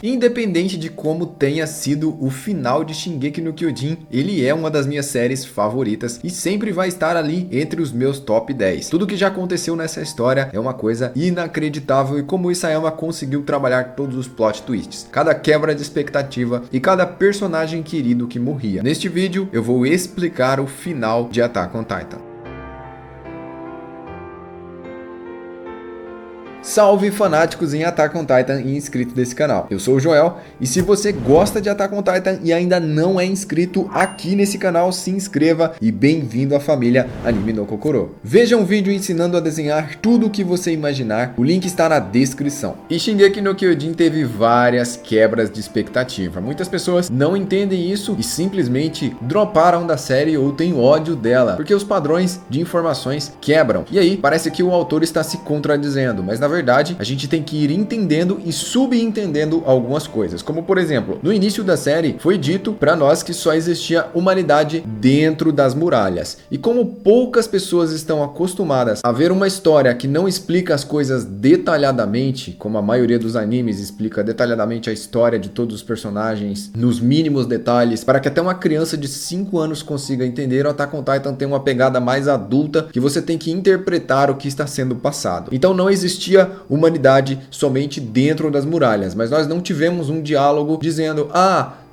Independente de como tenha sido o final de Shingeki no Kyojin, ele é uma das minhas séries favoritas e sempre vai estar ali entre os meus top 10. Tudo que já aconteceu nessa história é uma coisa inacreditável e como o Isayama conseguiu trabalhar todos os plot twists, cada quebra de expectativa e cada personagem querido que morria. Neste vídeo eu vou explicar o final de Attack on Titan. Salve fanáticos em Attack on Titan e inscritos desse canal. Eu sou o Joel e se você gosta de Attack on Titan e ainda não é inscrito aqui nesse canal, se inscreva e bem-vindo à família Anime no Kokoro. Veja um vídeo ensinando a desenhar tudo o que você imaginar, o link está na descrição. E Shingeki no Kyojin teve várias quebras de expectativa. Muitas pessoas não entendem isso e simplesmente droparam da série ou têm ódio dela, porque os padrões de informações quebram. E aí parece que o autor está se contradizendo, mas na verdade, a gente tem que ir entendendo e subentendendo algumas coisas. Como por exemplo, no início da série foi dito para nós que só existia humanidade dentro das muralhas. E como poucas pessoas estão acostumadas a ver uma história que não explica as coisas detalhadamente, como a maioria dos animes explica detalhadamente a história de todos os personagens nos mínimos detalhes, para que até uma criança de 5 anos consiga entender, o Attack on Titan tem uma pegada mais adulta que você tem que interpretar o que está sendo passado. Então não existia humanidade somente dentro das muralhas, mas nós não tivemos um diálogo dizendo,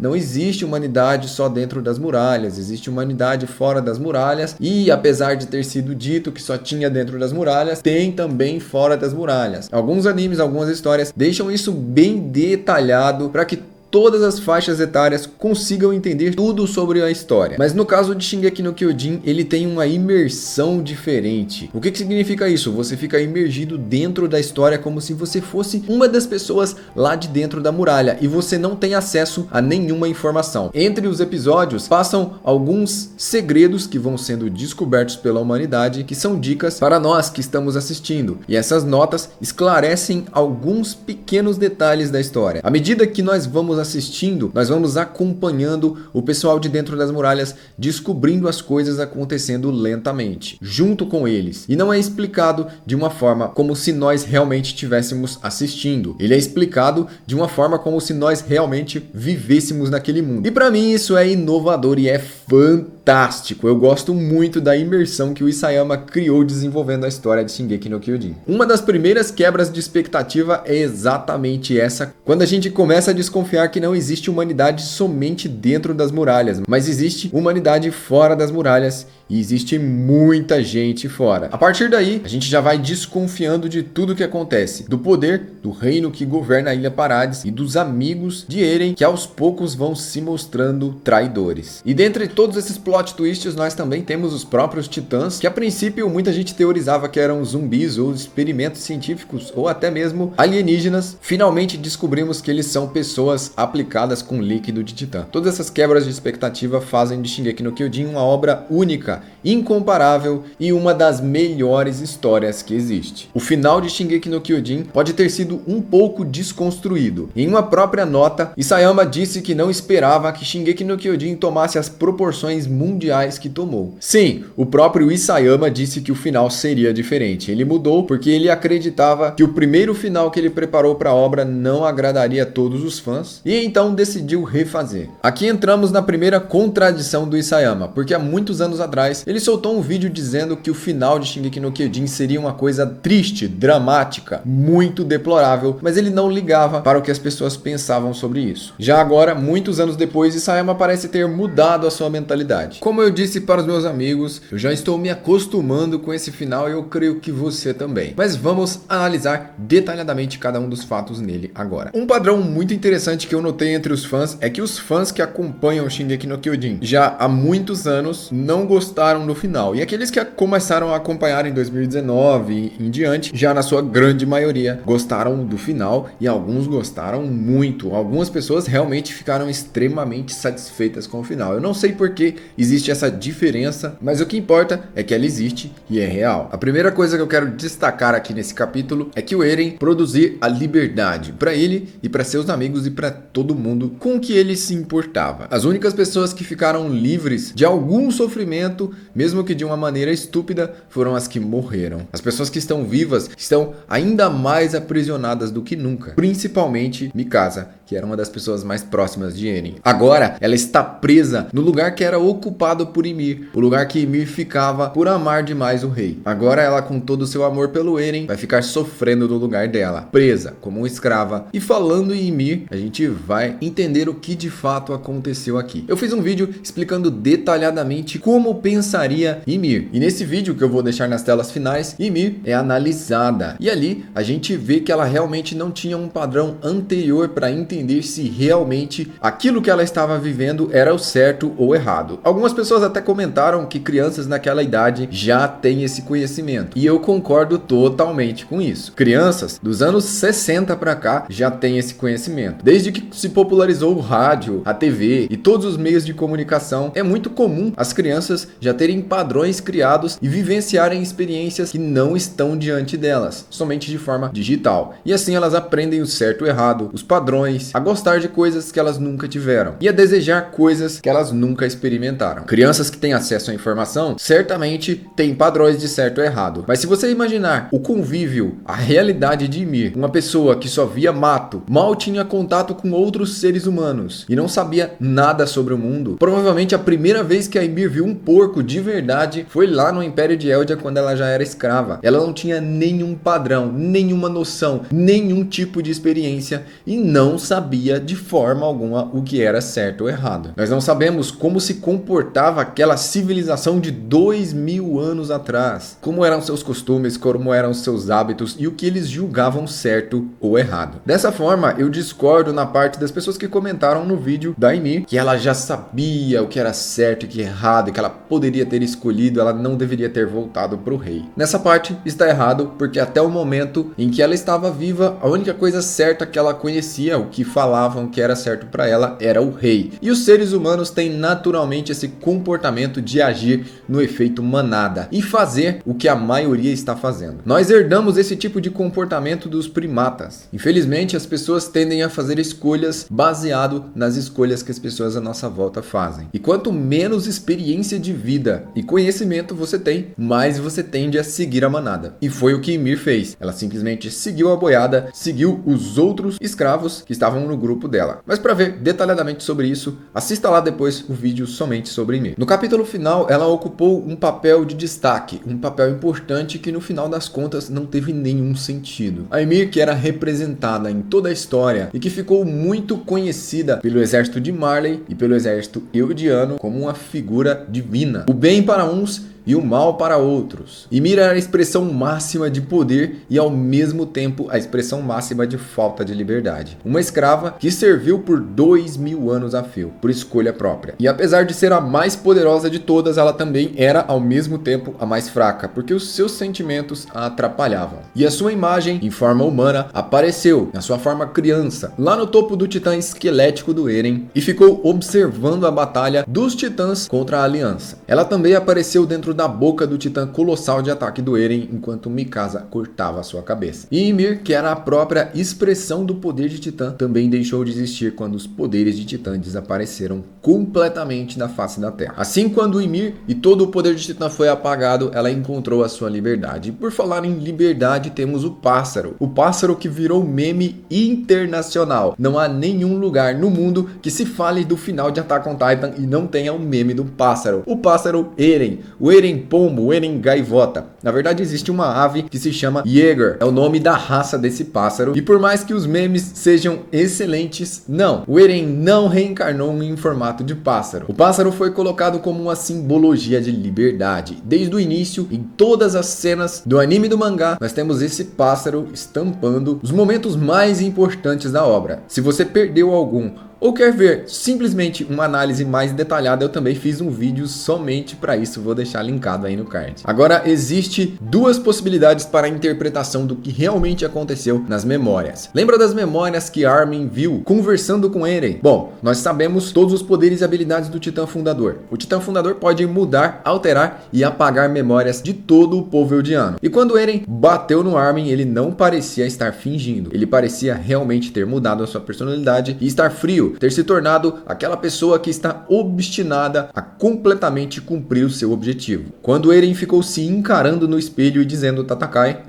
não existe humanidade só dentro das muralhas, existe humanidade fora das muralhas e apesar de ter sido dito que só tinha dentro das muralhas, tem também fora das muralhas. Alguns animes, algumas histórias deixam isso bem detalhado para que todas as faixas etárias consigam entender tudo sobre a história. Mas no caso de Shingeki no Kyojin, ele tem uma imersão diferente. O que significa isso? Você fica imergido dentro da história como se você fosse uma das pessoas lá de dentro da muralha e você não tem acesso a nenhuma informação. Entre os episódios passam alguns segredos que vão sendo descobertos pela humanidade, que são dicas para nós que estamos assistindo. E essas notas esclarecem alguns pequenos detalhes da história. À medida que nós vamos assistindo, nós vamos acompanhando o pessoal de dentro das muralhas descobrindo as coisas acontecendo lentamente, junto com eles. E não é explicado de uma forma como se nós realmente estivéssemos assistindo. Ele é explicado de uma forma como se nós realmente vivêssemos naquele mundo. E para mim isso é inovador e é fantástico. Eu gosto muito da imersão que o Isayama criou desenvolvendo a história de Shingeki no Kyojin. Uma das primeiras quebras de expectativa é exatamente essa, quando a gente começa a desconfiar que não existe humanidade somente dentro das muralhas, mas existe humanidade fora das muralhas e existe muita gente fora. A partir daí, a gente já vai desconfiando de tudo que acontece, do poder do reino que governa a Ilha Parades e dos amigos de Eren que aos poucos vão se mostrando traidores. E dentre todos esses plot twists, nós também temos os próprios titãs, que a princípio muita gente teorizava que eram zumbis ou experimentos científicos ou até mesmo alienígenas. Finalmente descobrimos que eles são pessoas aplicadas com líquido de titã. Todas essas quebras de expectativa fazem de Shingeki no Kyojin uma obra única, incomparável e uma das melhores histórias que existe. O final de Shingeki no Kyojin pode ter sido um pouco desconstruído. Em uma própria nota, Isayama disse que não esperava que Shingeki no Kyojin tomasse as proporções mundiais que tomou. Sim, o próprio Isayama disse que o final seria diferente. Ele mudou porque ele acreditava que o primeiro final que ele preparou para a obra não agradaria a todos os fãs e então decidiu refazer. Aqui entramos na primeira contradição do Isayama, porque há muitos anos atrás ele soltou um vídeo dizendo que o final de Shingeki no Kyojin seria uma coisa triste, dramática, muito deplorável, mas ele não ligava para o que as pessoas pensavam sobre isso. Já agora, muitos anos depois, Isayama parece ter mudado a sua mentalidade. Como eu disse para os meus amigos, eu já estou me acostumando com esse final e eu creio que você também. Mas vamos analisar detalhadamente cada um dos fatos nele agora. Um padrão muito interessante que eu notei entre os fãs é que os fãs que acompanham Shingeki no Kyojin já há muitos anos não gostaram do final. E aqueles que começaram a acompanhar em 2019 e em diante, já na sua grande maioria, gostaram do final e alguns gostaram muito. Algumas pessoas realmente ficaram extremamente satisfeitas com o final. Eu não sei por que existe essa diferença, mas o que importa é que ela existe e é real. A primeira coisa que eu quero destacar aqui nesse capítulo é que o Eren produzir a liberdade para ele e para seus amigos e para todo mundo com que ele se importava. As únicas pessoas que ficaram livres de algum sofrimento, mesmo que de uma maneira estúpida, foram as que morreram. As pessoas que estão vivas estão ainda mais aprisionadas do que nunca, principalmente Mikasa, que era uma das pessoas mais próximas de Eren. Agora, ela está presa no lugar que era ocupado por Ymir, o lugar que Ymir ficava por amar demais o rei. Agora ela, com todo o seu amor pelo Eren, vai ficar sofrendo no lugar dela, presa como uma escrava. E falando em Ymir, a gente vai entender o que de fato aconteceu aqui. Eu fiz um vídeo explicando detalhadamente como pensaria Ymir. E nesse vídeo, que eu vou deixar nas telas finais, Ymir é analisada. E ali a gente vê que ela realmente não tinha um padrão anterior para entender se realmente aquilo que ela estava vivendo era o certo ou errado. Algumas pessoas até comentaram que crianças naquela idade já têm esse conhecimento. E eu concordo totalmente com isso. Crianças dos anos 60 para cá já têm esse conhecimento. Desde que se popularizou o rádio, a TV e todos os meios de comunicação, é muito comum as crianças já terem padrões criados e vivenciarem experiências que não estão diante delas, somente de forma digital. E assim elas aprendem o certo e o errado, os padrões, a gostar de coisas que elas nunca tiveram e a desejar coisas que elas nunca experimentaram. Crianças que têm acesso à informação certamente têm padrões de certo e errado. Mas se você imaginar o convívio, a realidade de Ymir, uma pessoa que só via mato, mal tinha contato com outros seres humanos e não sabia nada sobre o mundo, provavelmente a primeira vez que a Ymir viu um porco de verdade foi lá no Império de Eldia, quando ela já era escrava. Ela não tinha nenhum padrão, nenhuma noção, nenhum tipo de experiência e não sabia de forma alguma o que era certo ou errado. Nós não sabemos como se comportava aquela civilização de 2000 anos atrás, como eram seus costumes, como eram seus hábitos e o que eles julgavam certo ou errado. Dessa forma, eu discordo na parte das pessoas que comentaram no vídeo da Ymir que ela já sabia o que era certo e o que era errado, e que ela poderia ter escolhido, ela não deveria ter voltado para o rei. Nessa parte está errado, porque até o momento em que ela estava viva, a única coisa certa que ela conhecia, o que falavam que era certo para ela, era o rei. E os seres humanos têm naturalmente esse comportamento de agir no efeito manada e fazer o que a maioria está fazendo. Nós herdamos esse tipo de comportamento dos primatas. Infelizmente, as pessoas tendem a fazer escolhas baseado nas escolhas que as pessoas à nossa volta fazem. E quanto menos experiência de vida e conhecimento você tem, mais você tende a seguir a manada. E foi o que Ymir fez. Ela simplesmente seguiu a boiada, seguiu os outros escravos que estavam no grupo dela. Mas para ver detalhadamente sobre isso, assista lá depois o vídeo somente sobre Ymir. No capítulo final, ela ocupou um papel de destaque, um papel importante que no final das contas não teve nenhum sentido. A Ymir, que era representada em toda a história e que ficou muito conhecida pelo exército de Marley e pelo exército eldiano como uma figura divina. O bem para uns e o mal para outros. Ymir era a expressão máxima de poder e ao mesmo tempo a expressão máxima de falta de liberdade. Uma escrava que serviu por 2000 anos a fio, por escolha própria. E apesar de ser a mais poderosa de todas, ela também era ao mesmo tempo a mais fraca, porque os seus sentimentos a atrapalhavam. E a sua imagem, em forma humana, apareceu na sua forma criança, lá no topo do titã esquelético do Eren, e ficou observando a batalha dos titãs contra a aliança. Ela também apareceu dentro da boca do titã colossal de ataque do Eren, enquanto Mikasa cortava sua cabeça. E Ymir, que era a própria expressão do poder de titã, também deixou de existir quando os poderes de titã desapareceram completamente da face da terra. Assim, quando Ymir e todo o poder de titã foi apagado, ela encontrou a sua liberdade. E por falar em liberdade, temos o pássaro que virou meme internacional. Não há nenhum lugar no mundo que se fale do final de Attack on Titan e não tenha um meme do pássaro. O pássaro Eren, o Eren pombo, o Eren gaivota. Na verdade, existe uma ave que se chama Jäger, é o nome da raça desse pássaro. E por mais que os memes sejam excelentes, não, o Eren não reencarnou em formato de pássaro. O pássaro foi colocado como uma simbologia de liberdade. Desde o início, em todas as cenas do anime e do mangá, nós temos esse pássaro estampando os momentos mais importantes da obra. Se você perdeu algum ou quer ver simplesmente uma análise mais detalhada, eu também fiz um vídeo somente para isso, vou deixar linkado aí no card. Agora, existe existe duas possibilidades para a interpretação do que realmente aconteceu nas memórias. Lembra das memórias que Armin viu conversando com Eren? Bom, nós sabemos todos os poderes e habilidades do Titã Fundador. O Titã Fundador pode mudar, alterar e apagar memórias de todo o povo eldiano. E quando Eren bateu no Armin, ele não parecia estar fingindo. Ele parecia realmente ter mudado a sua personalidade e estar frio, ter se tornado aquela pessoa que está obstinada a completamente cumprir o seu objetivo. Quando Eren ficou se encarando no espelho e dizendo Tatakai,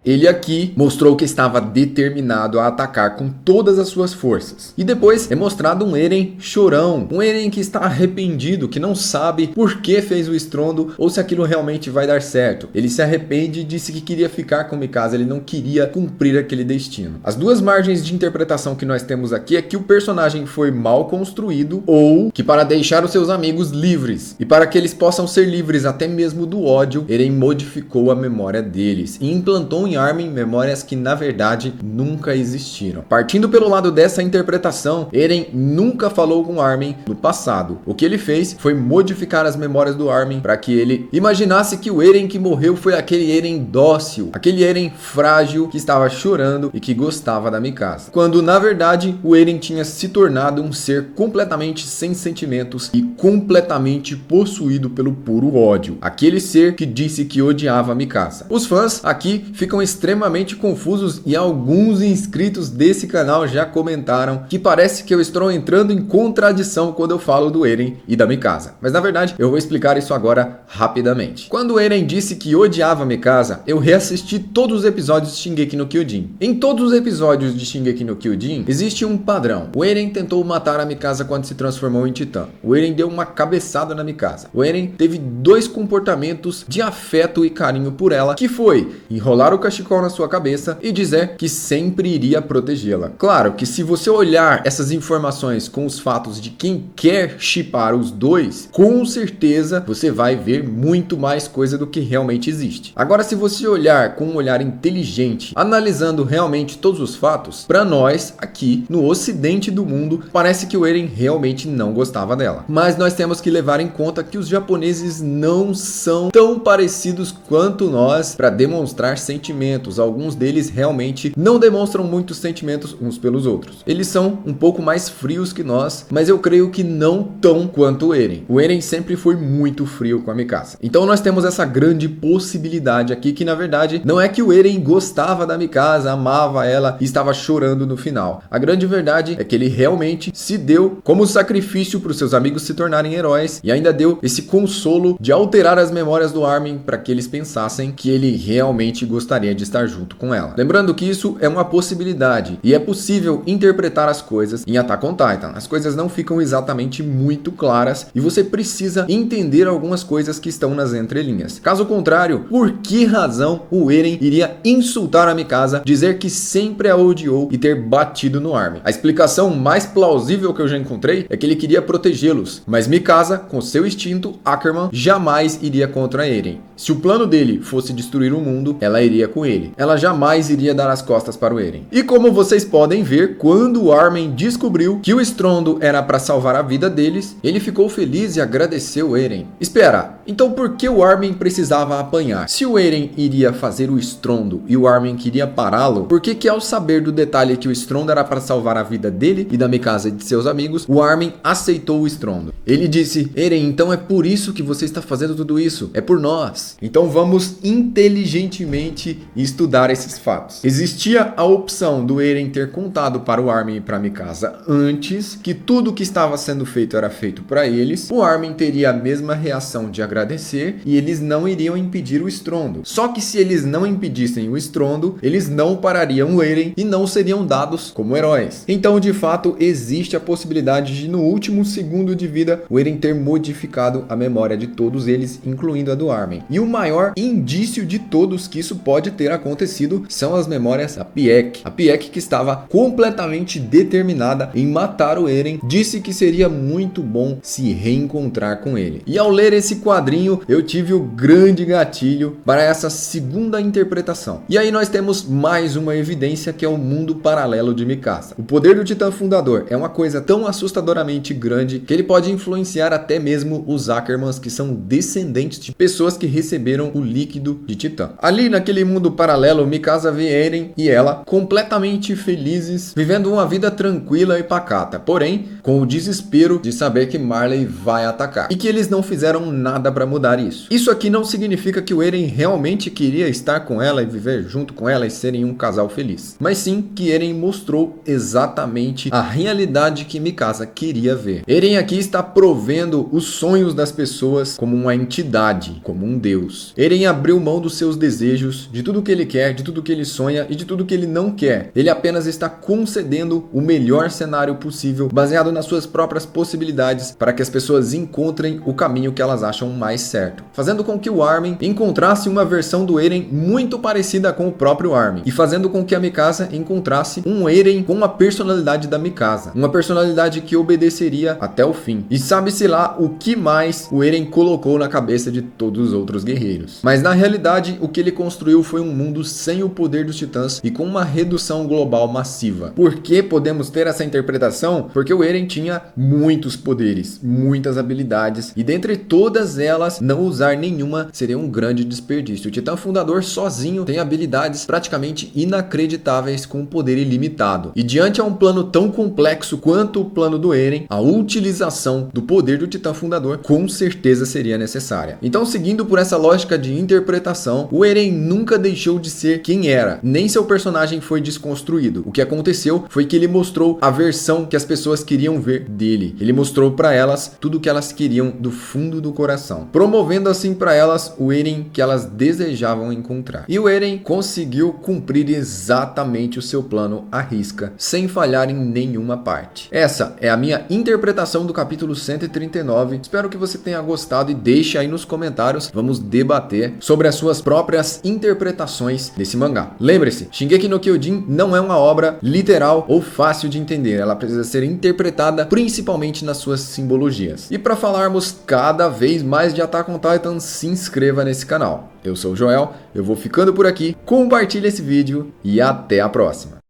ele aqui mostrou que estava determinado a atacar com todas as suas forças. E depois é mostrado um Eren chorão, um Eren que está arrependido, que não sabe por que fez o estrondo ou se aquilo realmente vai dar certo. Ele se arrepende e disse que queria ficar com Mikasa, ele não queria cumprir aquele destino. As duas margens de interpretação que nós temos aqui é que o personagem foi mal construído ou que para deixar os seus amigos livres e para que eles possam ser livres até mesmo do ódio, Eren modificou a memória deles e implantou em Armin memórias que na verdade nunca existiram. Partindo pelo lado dessa interpretação, Eren nunca falou com Armin no passado. O que ele fez foi modificar as memórias do Armin para que ele imaginasse que o Eren que morreu foi aquele Eren dócil, aquele Eren frágil que estava chorando e que gostava da Mikasa. Quando na verdade o Eren tinha se tornado um ser completamente sem sentimentos e completamente possuído pelo puro ódio. Aquele ser que disse que odiava a Mikasa. Os fãs aqui ficam extremamente confusos e alguns inscritos desse canal já comentaram que parece que eu estou entrando em contradição quando eu falo do Eren e da Mikasa. Mas na verdade eu vou explicar isso agora rapidamente. Quando o Eren disse que odiava a Mikasa, eu reassisti todos os episódios de Shingeki no Kyojin. Em todos os episódios de Shingeki no Kyojin existe um padrão. O Eren tentou matar a Mikasa quando se transformou em Titã. O Eren deu uma cabeçada na Mikasa. O Eren teve dois comportamentos de afeto e carinho por ela, que foi enrolar o cachecol na sua cabeça e dizer que sempre iria protegê-la. Claro que se você olhar essas informações com os fatos de quem quer shippar os dois, com certeza você vai ver muito mais coisa do que realmente existe. Agora, se você olhar com um olhar inteligente, analisando realmente todos os fatos, para nós aqui no ocidente do mundo, parece que o Eren realmente não gostava dela. Mas nós temos que levar em conta que os japoneses não são tão parecidos quanto nós para demonstrar sentimentos. Alguns deles realmente não demonstram muitos sentimentos uns pelos outros. Eles são um pouco mais frios que nós, mas eu creio que não tão quanto o Eren. O Eren sempre foi muito frio com a Mikasa. Então nós temos essa grande possibilidade aqui que na verdade não é que o Eren gostava da Mikasa, amava ela e estava chorando no final. A grande verdade é que ele realmente se deu como sacrifício para os seus amigos se tornarem heróis e ainda deu esse consolo de alterar as memórias do Armin para que eles pensassem que ele realmente gostaria de estar junto com ela. Lembrando que isso é uma possibilidade e é possível interpretar as coisas em Attack on Titan. As coisas não ficam exatamente muito claras e você precisa entender algumas coisas que estão nas entrelinhas. Caso contrário, por que razão o Eren iria insultar a Mikasa, dizer que sempre a odiou e ter batido no Armin? A explicação mais plausível que eu já encontrei é que ele queria protegê-los, mas Mikasa, com seu instinto Ackerman, jamais iria contra Eren. Se o plano dele fosse destruir o mundo, ela iria com ele. Ela jamais iria dar as costas para o Eren. E como vocês podem ver, quando o Armin descobriu que o estrondo era para salvar a vida deles, ele ficou feliz e agradeceu Eren. Espera, então por que o Armin precisava apanhar? Se o Eren iria fazer o estrondo e o Armin queria pará-lo, por que ao saber do detalhe que o estrondo era para salvar a vida dele e da Mikasa e de seus amigos, o Armin aceitou o estrondo? Ele disse, Eren, então é por isso que você está fazendo tudo isso, é por nós. Então vamos inteligentemente estudar esses fatos. Existia a opção do Eren ter contado para o Armin e para Mikasa antes que tudo que estava sendo feito era feito para eles. O Armin teria a mesma reação de agradecer e eles não iriam impedir o estrondo. Só que se eles não impedissem o estrondo, eles não parariam o Eren e não seriam dados como heróis. Então, de fato, existe a possibilidade de no último segundo de vida o Eren ter modificado a memória de todos eles, incluindo a do Armin. E o maior indício de todos que isso pode ter acontecido são as memórias da Pieck. A Pieck, que estava completamente determinada em matar o Eren, disse que seria muito bom se reencontrar com ele. E ao ler esse quadrinho, eu tive o grande gatilho para essa segunda interpretação. E aí nós temos mais uma evidência, que é o mundo paralelo de Mikasa. O poder do Titã Fundador é uma coisa tão assustadoramente grande que ele pode influenciar até mesmo os Ackermans, que são descendentes de pessoas que receberam o líquido de Titã. Ali naquele mundo paralelo, Mikasa vê Eren e ela completamente felizes, vivendo uma vida tranquila e pacata, porém com o desespero de saber que Marley vai atacar e que eles não fizeram nada para mudar isso. Isso aqui não significa que o Eren realmente queria estar com ela e viver junto com ela e serem um casal feliz, mas sim que Eren mostrou exatamente a realidade que Mikasa queria ver. Eren aqui está provendo os sonhos das pessoas como uma entidade, como um deus. Eren abriu mão dos seus desejos, de tudo que ele quer, de tudo que ele sonha e de tudo que ele não quer. Ele apenas está concedendo o melhor cenário possível, baseado nas suas próprias possibilidades, para que as pessoas encontrem o caminho que elas acham mais certo, fazendo com que o Armin encontrasse uma versão do Eren muito parecida com o próprio Armin, e fazendo com que a Mikasa encontrasse um Eren com a personalidade da Mikasa, uma personalidade que obedeceria até o fim. E sabe-se lá o que mais o Eren colocou na cabeça de todos os outros guerreiros. Mas na realidade, o que ele construiu foi um mundo sem o poder dos titãs e com uma redução global massiva. Por que podemos ter essa interpretação? Porque o Eren tinha muitos poderes, muitas habilidades, e dentre todas elas, não usar nenhuma seria um grande desperdício. O Titã Fundador sozinho tem habilidades praticamente inacreditáveis com poder ilimitado. E diante a um plano tão complexo quanto o plano do Eren, a utilização do poder do Titã Fundador com certeza seria necessária. Então, seguindo por essa lógica de interpretação, o Eren nunca deixou de ser quem era, nem seu personagem foi desconstruído. O que aconteceu foi que ele mostrou a versão que as pessoas queriam ver dele. Ele mostrou para elas tudo o que elas queriam do fundo do coração, promovendo assim para elas o Eren que elas desejavam encontrar. E o Eren conseguiu cumprir exatamente o seu plano à risca, sem falhar em nenhuma parte. Essa é a minha interpretação do capítulo 139. Espero que você tenha gostado e deixe aí nos comentários. Vamos debater sobre as suas próprias interpretações desse mangá. Lembre-se, Shingeki no Kyojin não é uma obra literal ou fácil de entender. Ela precisa ser interpretada principalmente nas suas simbologias. E para falarmos cada vez mais de Attack on Titan, se inscreva nesse canal. Eu sou o Joel, eu vou ficando por aqui, compartilhe esse vídeo e até a próxima.